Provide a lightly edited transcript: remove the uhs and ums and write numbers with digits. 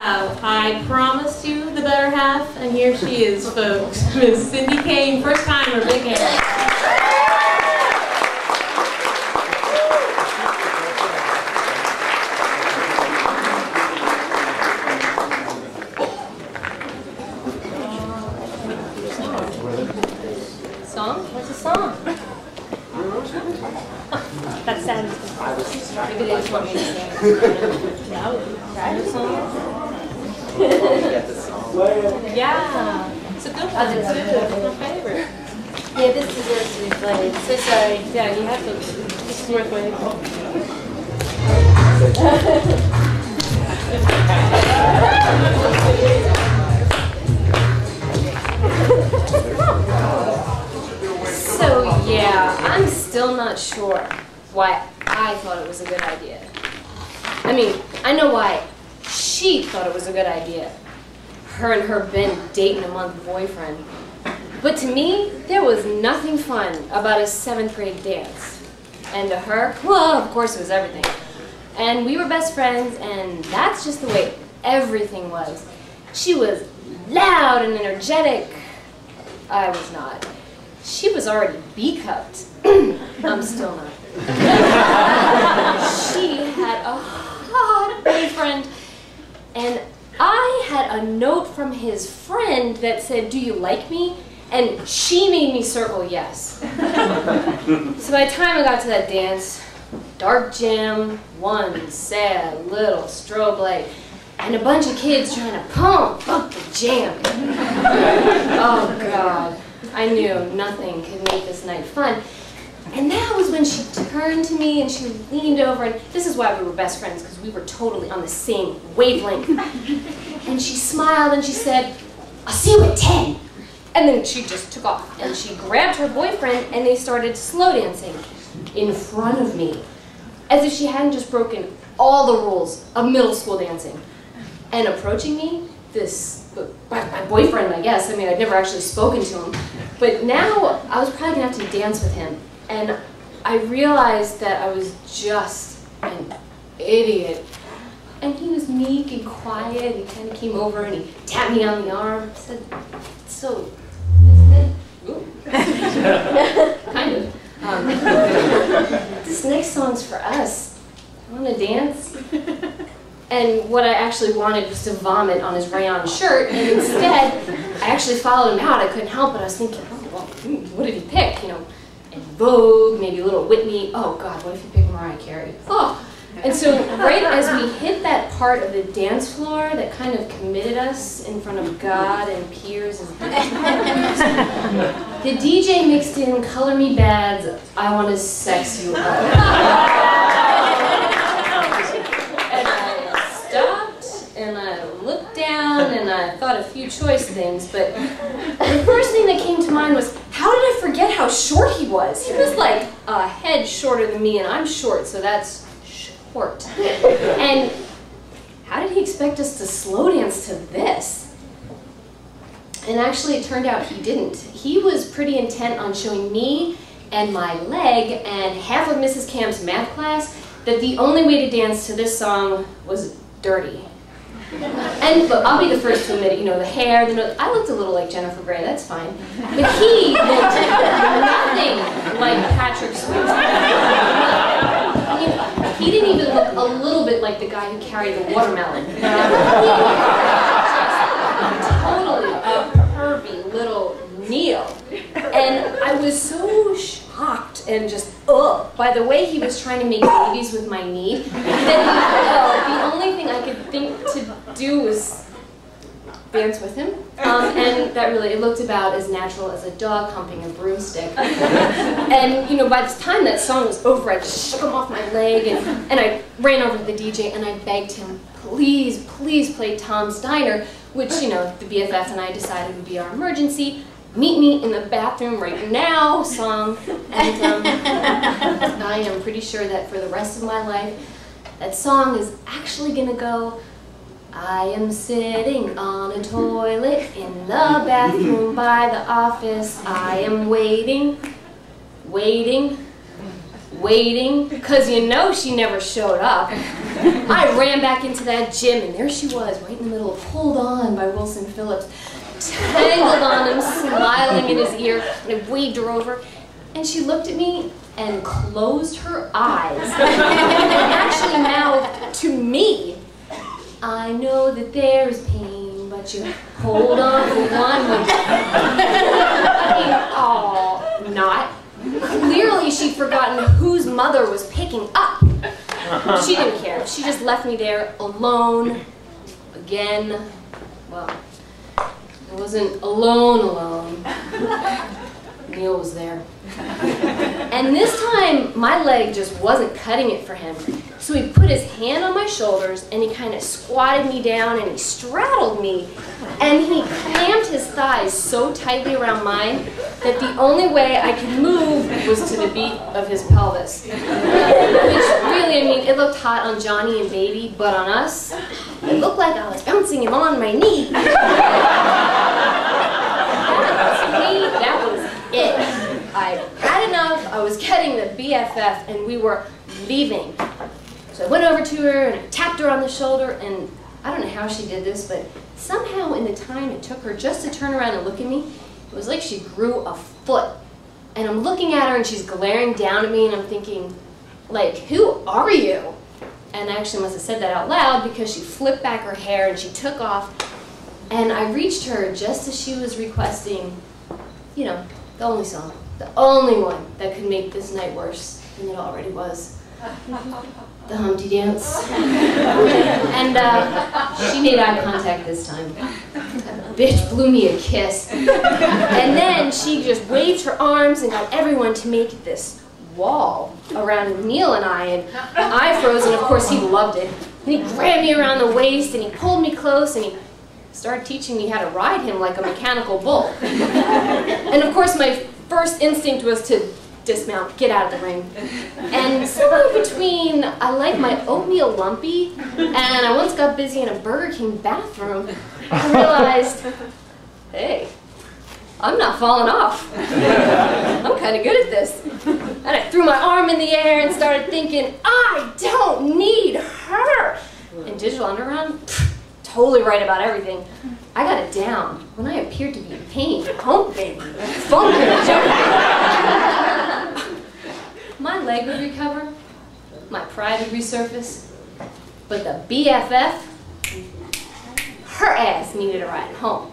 I promised you the better half, and here she is, folks. Miss Cindy Kane, first timer, big hand. Song? What's a song? That sounds good. Maybe they just want me to sing. No? Right? Song? Yeah. It's a good one. It's my favorite. Yeah, this deserves to be played. So sorry. Yeah, you have to. This is worth waiting for. So yeah, I'm still not sure why I thought it was a good idea. I mean, I know why she thought it was a good idea. Her and her been dating a month boyfriend. But to me, there was nothing fun about a 7th grade dance. And to her, well, of course it was everything. And we were best friends, and that's just the way everything was. She was loud and energetic. I was not. She was already B-cupped. I'm still not. She had a hot boyfriend, and I had a note from his friend that said, "Do you like me?" And she made me circle yes. So by the time I got to that dance, dark gym, one sad little strobe light, and a bunch of kids trying to pump up the jam. Oh God, I knew nothing could make this night fun. And that was when she turned to me and she leaned over, and this is why we were best friends, because we were totally on the same wavelength. And she smiled and she said, "I'll see you at 10. And then she just took off, and she grabbed her boyfriend and they started slow dancing in front of me, as if she hadn't just broken all the rules of middle school dancing. And approaching me, my boyfriend, I guess, I mean, I'd never actually spoken to him, but now I was probably gonna have to dance with him. And I realized that I was just an idiot. And he was meek and quiet. He kind of came over and he tapped me on the arm. Said, "So, kind of. This next song's for us. Want to dance?" And what I actually wanted was to vomit on his rayon shirt, and instead, I actually followed him out. I couldn't help it. I was thinking, oh, well, what did he pick? You know, En Vogue, maybe a little Whitney. Oh God, what if he picked Mariah Carey? Oh. And so right as we hit that part of the dance floor that kind of committed us in front of God and peers, the DJ mixed in Color Me Bad's I Want to Sex You Up. And I stopped and I looked down and I thought a few choice things, but the first thing that came to mind was, how did I forget how short he was? He was like a head shorter than me, and I'm short, so that's short. And how did he expect us to slow dance to this? And actually, it turned out he didn't. He was pretty intent on showing me and my leg and half of Mrs. Camp's math class that the only way to dance to this song was dirty. And look, I'll be the first to admit it, you know, the hair, the nose, I looked a little like Jennifer Grey, that's fine. But he looked nothing like Patrick Swayze. I mean, he didn't even look a little bit like the guy who carried the watermelon. He totally a pervy little Neo. And I was so shocked and just, by the way he was trying to make babies with my knee, that the only thing I could think to do was dance with him. And that really, it looked about as natural as a dog humping a broomstick. And, you know, by the time that song was over, I just shook him off my leg, and I ran over to the DJ and I begged him, please, please play Tom's Diner, which, you know, the BFF and I decided would be our emergency "Meet Me in the Bathroom Right Now" song. And I am pretty sure that for the rest of my life, that song is actually gonna go, "I am sitting on a toilet in the bathroom by the office. I am waiting, waiting, waiting, because you know she never showed up. I ran back into that gym, and there she was, right in the middle, pulled on by Wilson Phillips, tangled on him, smiling in his ear, and I waved her over, and she looked at me and closed her eyes, and actually mouthed to me, "I know that there is pain, but you hold on for 1 minute." I mean, aw, not. Clearly she'd forgotten whose mother was picking up. She didn't care. She just left me there alone again. Well, I wasn't alone. Neil was there. And this time, my leg just wasn't cutting it for him. So he put his hand on my shoulders, and he kind of squatted me down, and he straddled me, and he clamped his thighs so tightly around mine that the only way I could move was to the beat of his pelvis. Which really, I mean, it looked hot on Johnny and Baby, but on us, it looked like I was bouncing him on my knee. That was it. I had enough, I was getting the BFF, and we were leaving. So I went over to her and I tapped her on the shoulder, and I don't know how she did this, but somehow in the time it took her just to turn around and look at me, it was like she grew a foot. And I'm looking at her and she's glaring down at me, and I'm thinking, like, who are you? And I actually must have said that out loud because she flipped back her hair and she took off, and I reached her just as she was requesting, you know, the only song, the only one that could make this night worse than it already was. The Humpty Dance. And she made eye contact this time. That bitch blew me a kiss. And then she just waved her arms and got everyone to make this wall around Neil and I froze, and of course he loved it. And he grabbed me around the waist and he pulled me close and he started teaching me how to ride him like a mechanical bull. And of course my first instinct was to dismount, get out of the ring. And somewhere between I like my oatmeal lumpy and I once got busy in a Burger King bathroom, I realized, hey, I'm not falling off. I'm kind of good at this. And I threw my arm in the air and started thinking, I don't need her. And Digital Underground, totally right about everything. I got it down when I appeared to be in pain. Home baby, funk and joke. My leg would recover, my pride would resurface, but the BFF, her ass needed a ride home.